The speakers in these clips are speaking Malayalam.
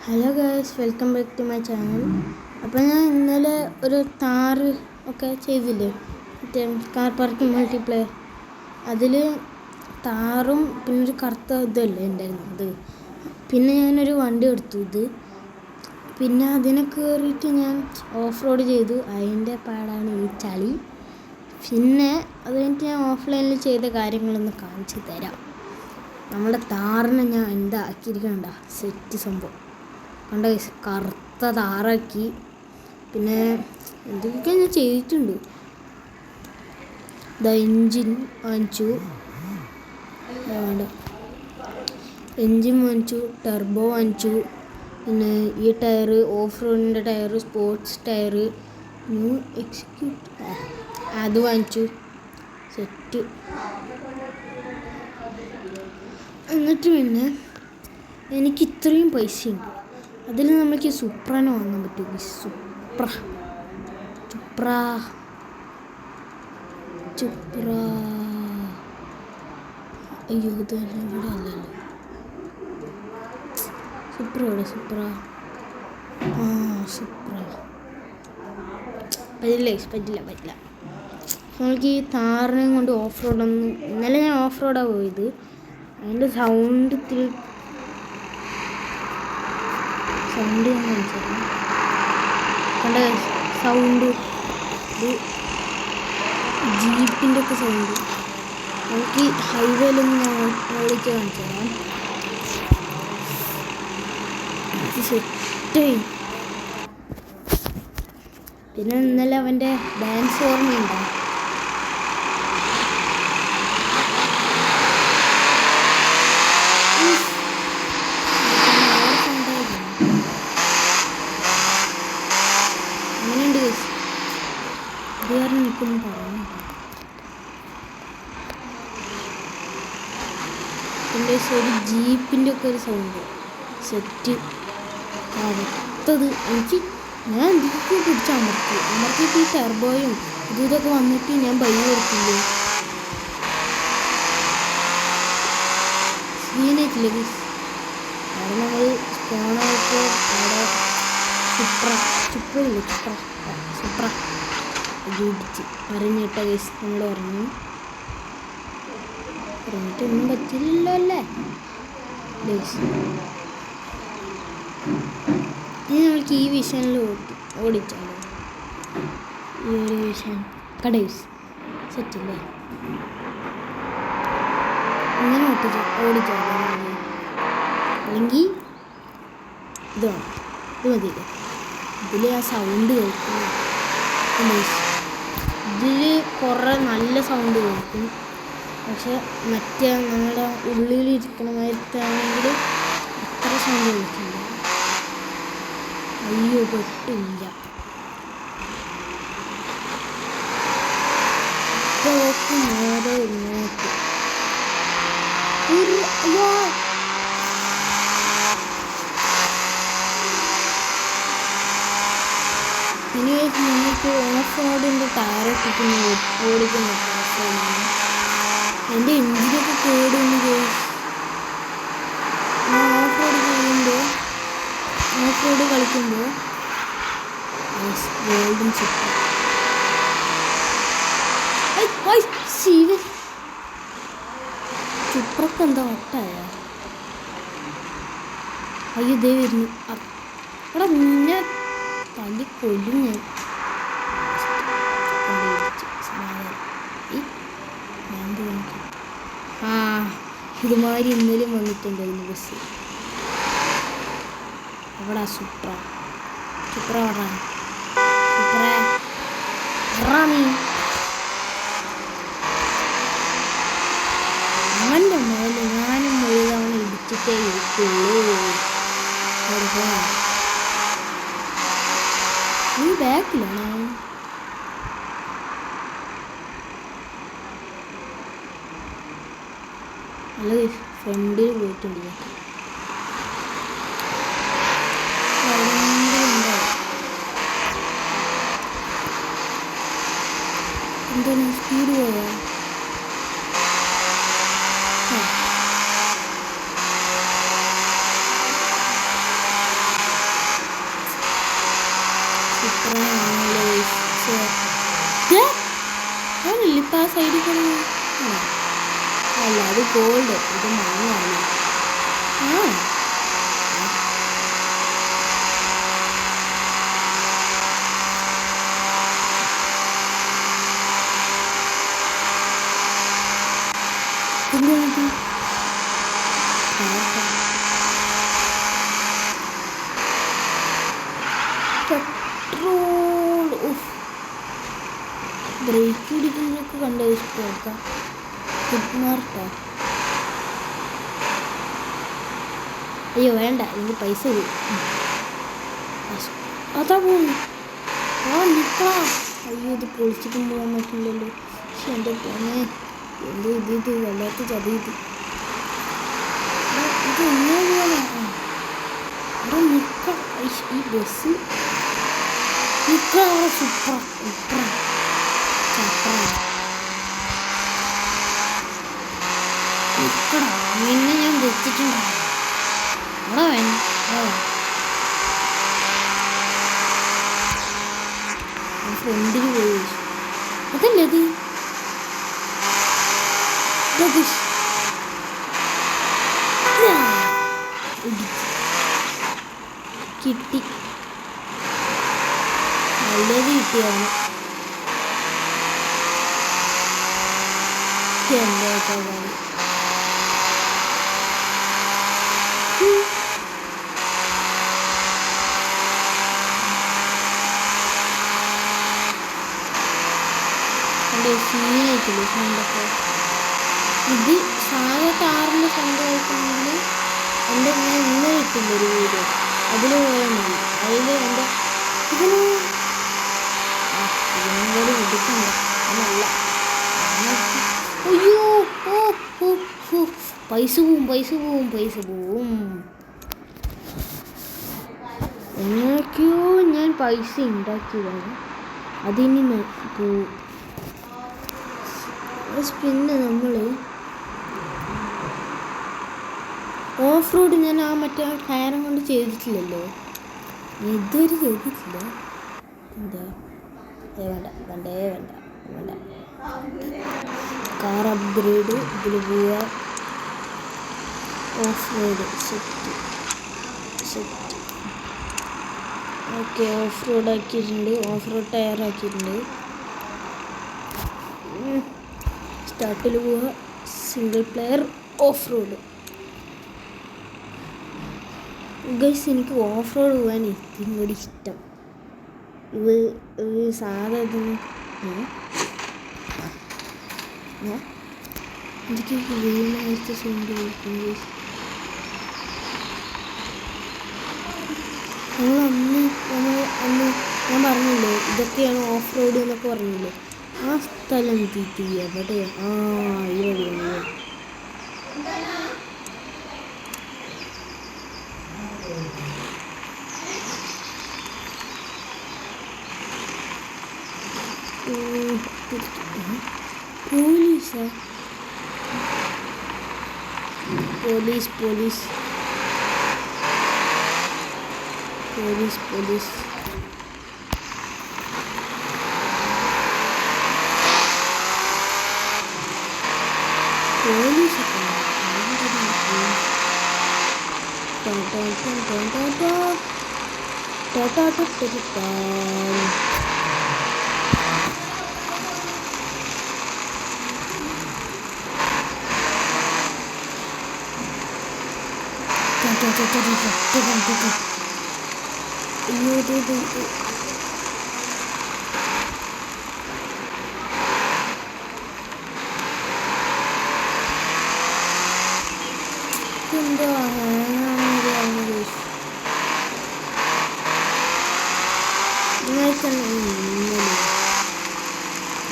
Hello guys, welcome back to my channel. അപ്പോൾ ഞാൻ ഇന്നലെ ഒരു താറ് ഒക്കെ ചെയ്തില്ലേ, മറ്റേ കാർ പാർക്കിംഗ് മൾട്ടിപ്ലെയർ. അതിൽ താറും പിന്നെ ഒരു കറുത്ത ഇതല്ലേ ഉണ്ടായിരുന്നത്. പിന്നെ ഞാനൊരു വണ്ടി എടുത്തു ഇത്. പിന്നെ അതിനെ കയറിയിട്ട് ഞാൻ ഓഫ് റോഡ് ചെയ്തു. അതിൻ്റെ പാടാണ് ഈ ചളി. പിന്നെ അത് കഴിഞ്ഞിട്ട് ഞാൻ ഓഫ്ലൈനിൽ ചെയ്ത കാര്യങ്ങളൊന്ന് കാണിച്ചു തരാം. നമ്മുടെ താറിനെ ഞാൻ എന്താ ആക്കിയിരിക്കണ്ട സെറ്റ് സംഭവം കണ്ട. കറുത്ത താറാക്കി. പിന്നെ എന്തൊക്കെ ഞാൻ ചെയ്തിട്ടുണ്ട്. എൻജിൻ വാങ്ങിച്ചു, എൻജിൻ വാങ്ങിച്ചു, ടെർബോ വാങ്ങിച്ചു. പിന്നെ ഈ ടയർ, ഓഫ് റോഡിൻ്റെ tyre, sports tyre, new execute അത് വാങ്ങിച്ചു. സെറ്റ്. എന്നിട്ട് പിന്നെ എനിക്ക് ഇത്രയും പൈസയുണ്ട്. അതിൽ നമുക്ക് സുപ്രനെ വാങ്ങാൻ പറ്റും. സുപ്ര അയ്യോ, ഇതെല്ലാം ഇവിടെ അല്ലല്ലോ. സുപ്ര പറ്റില്ല. നമുക്ക് ഈ താറിനെയും കൊണ്ട് ഓഫ് റോഡൊന്നും. ഇന്നലെ ഞാൻ ഓഫ് റോഡാണ് പോയത്. അതിൻ്റെ സൗണ്ട് ഞാൻ കാണിച്ചു. കണ്ട സൗണ്ട്, ഇത് ജീപ്പിൻ്റെ ഒക്കെ സൗണ്ട്. നമുക്ക് ഈ ഹൈവേയിലൊന്നും ഞാൻ ഓടിച്ച് കാണിച്ചു തരാം. സെറ്റായി. പിന്നെ ഇന്നലെ അവൻ്റെ ഡാൻസ് ഓർമ്മയുണ്ടോ? എനിക്കൊന്നും പറയാൻ എൻ്റെ ഒരു ജീപ്പിൻ്റെ ഒക്കെ ഒരു സൗണ്ട് സെറ്റ്. അടുത്തത് ഞാൻ എന്തൊക്കെ അമർത്തിയിട്ട് ഈ ടെർബോയും ഇതൊക്കെ വന്നിട്ട് ഞാൻ ബൈ കൊടുക്കില്ലേ. സീനായിട്ടില്ലേ ഗൈസ്. അവിടെ നമ്മൾ സ്പോണായപ്പോൾ അവിടെ സുപ്ര ഇടിച്ച് പറഞ്ഞിട്ട ഗൈസ്. നമ്മൾ പറഞ്ഞിട്ടൊന്നും പറ്റില്ലല്ലോ അല്ലേ ഗൈസ്. ഇനി നമ്മൾക്ക് ഈ വിഷനിൽ ഓടിച്ചാലോ. ഈ ഒരു വിഷൻ കടയൂസ് സെറ്റല്ലേ. ഇങ്ങനെ ഓടിച്ചാലോ. അല്ലെങ്കിൽ ഇത് മതിയില്ലേ. ഇതിൽ ആ സൗണ്ട് കേൾക്കുന്നു. ഇതിൽ കുറേ നല്ല സൗണ്ട് കേൾക്കും. പക്ഷെ മറ്റേ നമ്മുടെ ഉള്ളിലിരിക്കണ മാതിരത്താണെങ്കിൽ അത്ര സൗണ്ട് കേൾക്കില്ല. അയ്യോ, പെട്ടില്ല. ഇതൊക്കെ നേരെ ഇങ്ങോട്ട് ഇനി നമുക്ക് ഓഫ് റോഡിൻ്റെ ടയറൊക്കെ ഓടിക്കുന്ന എൻ്റെ എഞ്ചിനൊക്കെ കേടുന്നു പോയി. ഓഫ് റോഡ് കളിക്കുമ്പോൾ ഗോൾഡൻ ചുപ്രക്ക് എന്താ ഒട്ടായ. അയ്യോ, ദേ വരുന്നു. അവിടെ നിന്നെ തല്ലി കൊല്ലും ഞാൻ. ഇതുമാതിരി ഇന്നലെയും വന്നിട്ടുണ്ടായിരുന്നു ബസ്. അവിടെ സുപ്ര അവൻ്റെ മേലെ ഞാനും മുഴുവൻ ഇടിച്ചിട്ടേ ഇരിക്കുള്ളൂ. നീ ബാക്കിലാണോ? നല്ല ഫ്രണ്ടിൽ പോയിട്ടുണ്ട്. എന്താണ് സ്പീഡ് പോയാ? എന്താണ്? അല്ല അത് ഗോൾഡ്, ഇത് മണ്ണാണ്. ആ എന്താണ് പെട്രോൾ? ബ്രേക്ക് പിടിക്കുന്നതൊക്കെ കണ്ടത് ഇഷ്ടമാക്കാം. ഫുഡ്മാർട്ടാ? അയ്യോ വേണ്ട, എനിക്ക് പൈസ അതാ പോകുന്നു. നിൽക്കാം. അയ്യോ ഇത് പൊളിച്ചിട്ടും പോകാൻ പറ്റില്ലല്ലോ. പക്ഷെ എൻ്റെ പൊന്നെ, എന്ത് ഇത് വല്ലാത്ത ചതി. ഇത് എങ്ങനെ പോകാനാ? അവിടെ നിൽക്കാം. ഈ ബസ് നിൽക്കാം. സൂപ്പർ നിൽക്കടാ. നിന്നെ ഞാൻ വെച്ചിട്ടുണ്ടോ? അവിടെ വേണം. ഫ്രണ്ടിൽ പോയി. അതല്ലേ അത് കിട്ടി. നല്ലത് കിട്ടിയാണ്. എന്താ സീനായിട്ടില്ലേ സൗണ്ടൊക്കെ? ഇത് സാധാ കാറിൻ്റെ സൗണ്ട് കേൾക്കണമെങ്കിൽ എൻ്റെ ഞാൻ ഇന്ന് കിട്ടില്ല ഒരു വീഡിയോ, അതിൽ പോയാൽ മതി. അതിൽ എൻ്റെ ഇതിനും എടുക്കണ്ട. അതല്ല. അയ്യോ പൈസ പോവും. എന്നൊക്കെയോ ഞാൻ പൈസ ഉണ്ടാക്കിയതാണ്, അതിനി പോവും. പിന്നെ നമ്മൾ ഓഫ് റോഡ് ഞാൻ മറ്റേ ടയറും കൊണ്ട് ചെയ്തിട്ടില്ലല്ലോ, ഇതുവരെ ചെയ്തിട്ടില്ല. എന്താ വേണ്ട കാർ അപ്ഗ്രേഡ് ഇതിൽ പോവുക. Off road set. Okay, off road ആക്കിയിട്ടുണ്ട്. ഓഫ് റോഡ് ടയർ ആക്കിയിട്ടുണ്ട്. സ്റ്റാർട്ടിൽ പോവുക. Single player off road. Guys, എനിക്ക് ഓഫ് റോഡ് പോകാൻ ഇത്തിരി കൂടി ഇഷ്ടം. ഇത് സാധാ എനിക്ക് വീണായിട്ട് സൗണ്ട് കേൾക്കും. അന്ന് ഞാൻ പറഞ്ഞില്ലേ ഇതൊക്കെയാണ് ഓഫ് റോഡ് എന്നൊക്കെ പറഞ്ഞില്ലേ, ആ സ്ഥലം തീറ്റി എവിടെയാ? ഇവിടെ പോലീസാ? പോലീസ്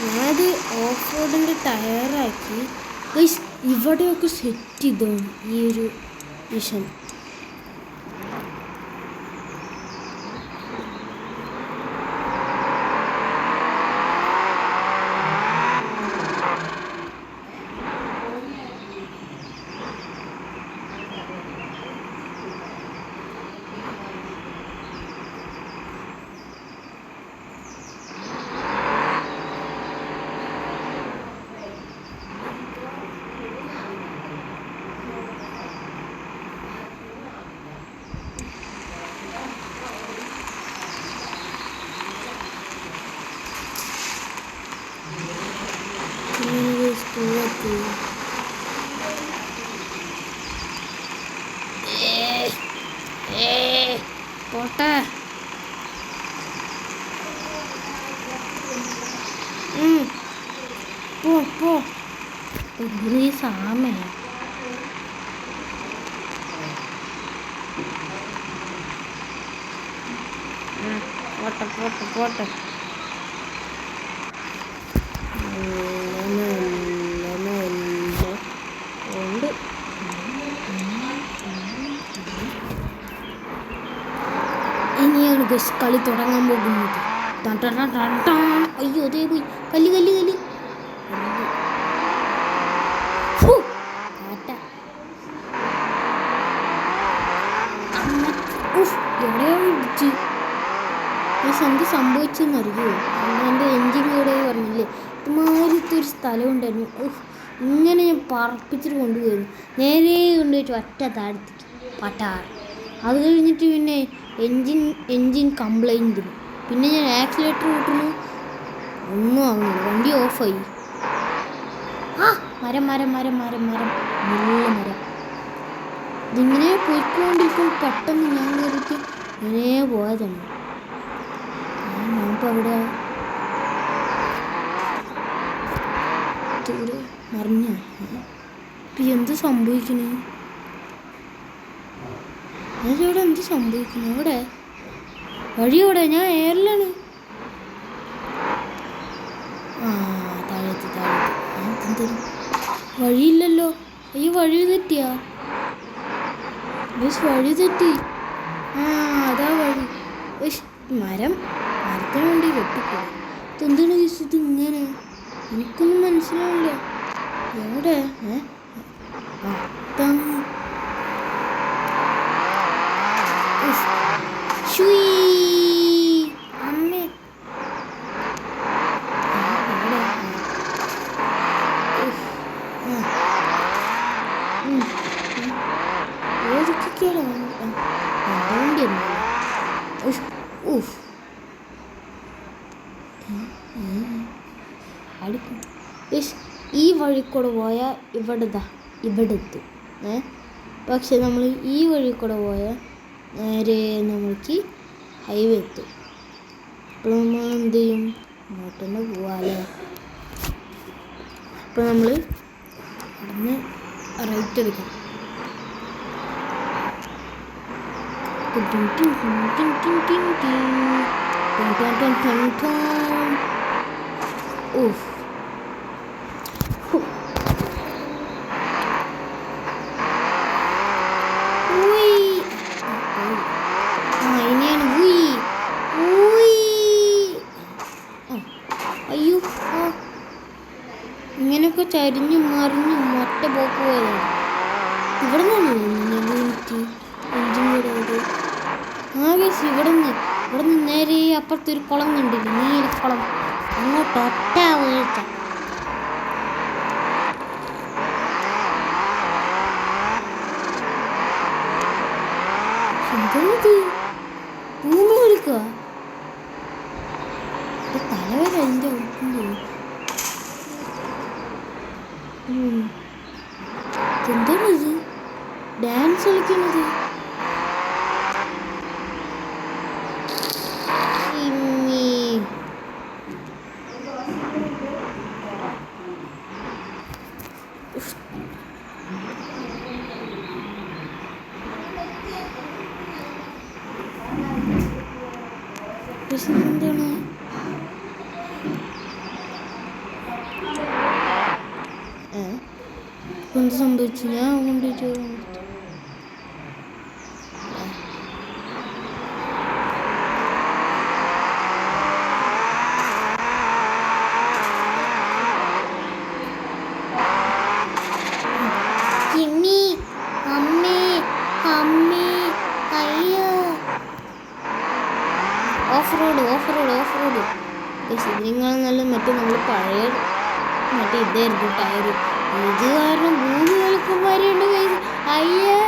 ഞാനത് ഓഫ് റോഡിൻ്റെ ടയറാക്കി. ഇവിടെയൊക്കെ സെറ്റ് ചെയ്തോണം ഈ ഒരു മിഷൻ. പോട്ടെ. പോ ഈ സാമേ പോട്ടെ. ഉണ്ട്. ഇനിയാണ് കളി തുടങ്ങാൻ പോകുന്നത്. അയ്യോ അതേ പോയി. കല്ല് എവിടെയോ ഇടിച്ച്. എന്ത് സംഭവിച്ചെന്നറിയോ? എൻ്റെ എൻജിൻ കൂടെ പറഞ്ഞില്ലേ ഇതുമാതിരത്തെ ഒരു സ്ഥലം ഉണ്ടായിരുന്നു. ഇങ്ങനെ ഞാൻ പറപ്പിച്ചിട്ട് കൊണ്ടുപോയിരുന്നു. നേരെ കൊണ്ടുപോയിട്ട് ഒറ്റ താഴത്തേക്ക് പട്ടാർ. അത് കഴിഞ്ഞിട്ട് പിന്നെ എൻജിൻ കംപ്ലൈൻറ്റ്. പിന്നെ ഞാൻ ആക്സിലേറ്റർ കൂട്ടുന്നു, ഒന്നും ആവുന്നില്ല. വണ്ടി ഓഫായി. മരം നല്ല മരം. ഇതിങ്ങനെ പോയിക്കൊണ്ടിരിക്കും. പെട്ടെന്ന് ഞാൻ കയറിയിട്ട് ഇങ്ങനെ പോയതാണ്. ഞാനിപ്പോൾ അവിടെ മറിഞ്ഞ ഇപ്പം എന്ത് സംഭവിക്കണേ? അതിവിടെ എന്ത് സംഭവിക്കുന്നു? അവിടെ വഴിയോടെ ഞാൻ എയറിലാണ്. താഴത്ത് എന്തെങ്കിലും വഴിയില്ലല്ലോ. ഈ വഴി തെറ്റിയാ? വഴി തെറ്റി. അതാ വഴി. മരത്തിന് വേണ്ടി വെട്ടിപ്പോയി. ഇതെന്താണ് ഇത് ഇങ്ങനെ? എനിക്കൊന്നും മനസ്സിലാവില്ല. എവിടെ? അമ്മേ ഏതൊക്കെയാണ് ഈ വഴിക്കൂടെ പോയാൽ ഇവിടെ എത്തും. പക്ഷെ നമ്മൾ ഈ വഴിക്കൂടെ പോയാൽ നേരെ നമ്മൾക്ക് ഹൈവേ എത്തും. അപ്പോൾ നമ്മൾ എന്ത് ചെയ്യും? ഇങ്ങോട്ട് തന്നെ പോവാല്ലേ. അപ്പോൾ നമ്മൾ അവിടുന്ന് റൈറ്റ് എടുക്കണം. അയ്യോ ഇങ്ങനെയൊക്കെ ചരിഞ്ഞും മറിഞ്ഞും ഒറ്റ പോക്ക് പോയതാണ്. ഇവിടെ നിന്നാണ് എഞ്ചിൻ കൂടെ ഇവിടെ നിന്ന് നേരെ അപ്പുറത്തൊരു കുളം കണ്ടില്ല, നീലക്കുളം. അങ്ങോട്ട് ഒറ്റ വീഴ്ച. എന്തത് ഭൂമി വിളിക്കുക? തലവരെ അതിൻ്റെ എന്താണിത്? ഡാൻസ് കളിക്കുന്നത്? എന്താണ് എന്ത് സംഭവിച്ചു? ഞാൻ കൊണ്ടിട്ട് ഓഫ് റോഡ്. നിങ്ങൾ നല്ല മറ്റേ നമ്മൾ പഴയ മറ്റേ ഇതായിരുന്നു ടയർ. ഇത് കാരണം ഭൂമി കളിക്കുമാരുണ്ട്. അയ്യോ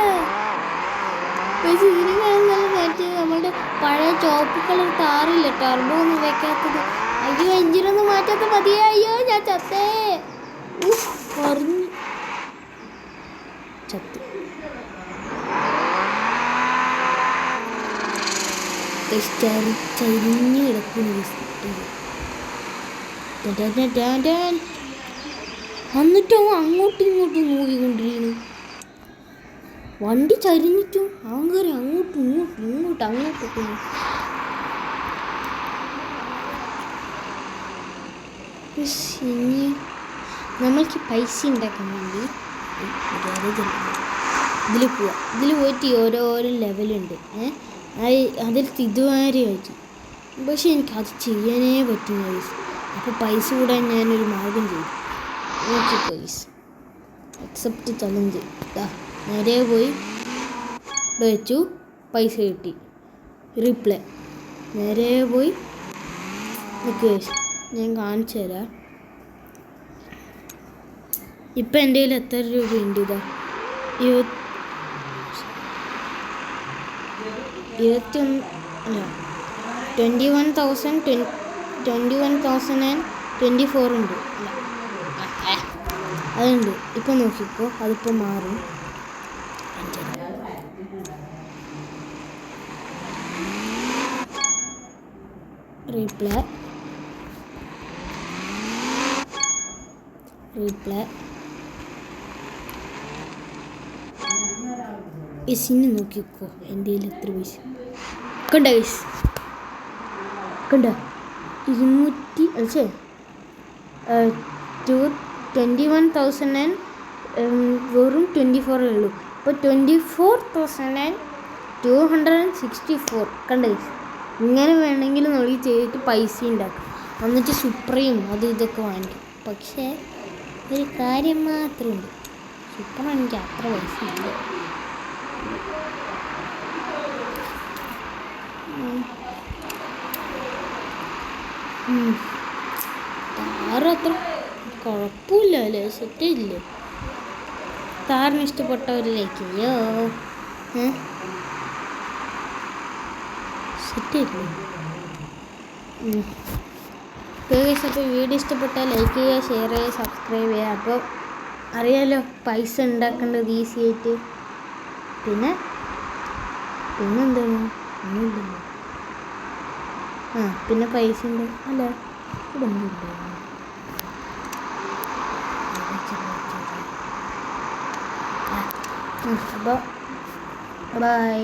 ഇതിനെക്കാളും നല്ല മറ്റേ നമ്മളുടെ പഴയ ചോപ്പ് കളർ താറില്ല, ടർബോ ഒന്നും വെക്കാത്തത്. അയ്യോ എഞ്ചിനൊന്നും മാറ്റാത്ത മതിയേ. അയ്യോ ഞാൻ ചത്തേ. പറഞ്ഞു ചത്തു. ചരിഞ്ഞ് കിടക്കുന്നു. എന്നിട്ടും അവൻ അങ്ങോട്ടും ഇങ്ങോട്ടും നോക്കിക്കൊണ്ടിരിക്കുന്നു. വണ്ടി ചരിഞ്ഞിട്ടും അവൻ കയറി അങ്ങോട്ടും അങ്ങോട്ടൊക്കെ. ഇനി നമ്മൾക്ക് പൈസ ഉണ്ടാക്കാൻ വേണ്ടി ഇതിൽ പോവാം. ഇതിൽ പോയിട്ട് ഓരോരോ ലെവലുണ്ട്. അതിൽ ഇതുവരെ വെച്ചു. പക്ഷെ എനിക്കത് ചെയ്യാനേ പറ്റുന്ന അപ്പോൾ പൈസ കൂടാൻ ഞാനൊരു മാർഗം ചെയ്തു. ഓക്കെ പൈസ അക്സെപ്റ്റ് ചലഞ്ച്. നേരെ പോയി ഇവിടെ വെച്ചു. പൈസ കിട്ടി. റീപ്ലേ നേരെ പോയി നിൽക്കുക. ഞാൻ കാണിച്ചു തരാം. ഇപ്പം എൻ്റെ കയ്യിൽ എത്ര രൂപയുണ്ട്? 21,024 ഉണ്ട്. അതുണ്ട്. ഇപ്പം നോക്കിക്കോ, അതിപ്പോൾ മാറും. റീപ്ലേ ഇസിന് നോക്കിക്കോ എൻ്റെ കയ്യിൽ എത്ര പൈസ കണ്ട. കണ്ട 21,000 വെറും 24 ഉള്ളൂ. ഇപ്പോൾ 24,264. കണ്ട. ഇങ്ങനെ വേണമെങ്കിൽ നോക്കി ചെയ്തിട്ട് പൈസ ഉണ്ടാക്കും. എന്നിട്ട് സുപ്രീം അത് ഇതൊക്കെ വാങ്ങിക്കും. പക്ഷേ ഒരു കാര്യം മാത്രമുണ്ട്, സുപ്രീം എനിക്ക് അത്ര പൈസ ഇല്ല. താറ് അത്ര കുഴപ്പമില്ല അല്ലേ, സെറ്റില്ലേ? താറിന് ഇഷ്ടപ്പെട്ടവരിലേക്കോ സെറ്റില്ലേ? അപ്പോൾ വീഡിയോ ഇഷ്ടപ്പെട്ടാൽ ലൈക്ക് ചെയ്യുക, ഷെയർ ചെയ്യുക, സബ്സ്ക്രൈബ് ചെയ്യുക. അപ്പോൾ അറിയാലോ പൈസ ഉണ്ടാക്കേണ്ടത് ഈസി ആയിട്ട്. പിന്നെന്താണ് ഒന്നുമില്ലല്ലോ. പിന്നെ പൈസ ഉണ്ട് അല്ല ഇവിടെ ഒന്നുമില്ല. അപ്പോൾ ബൈ.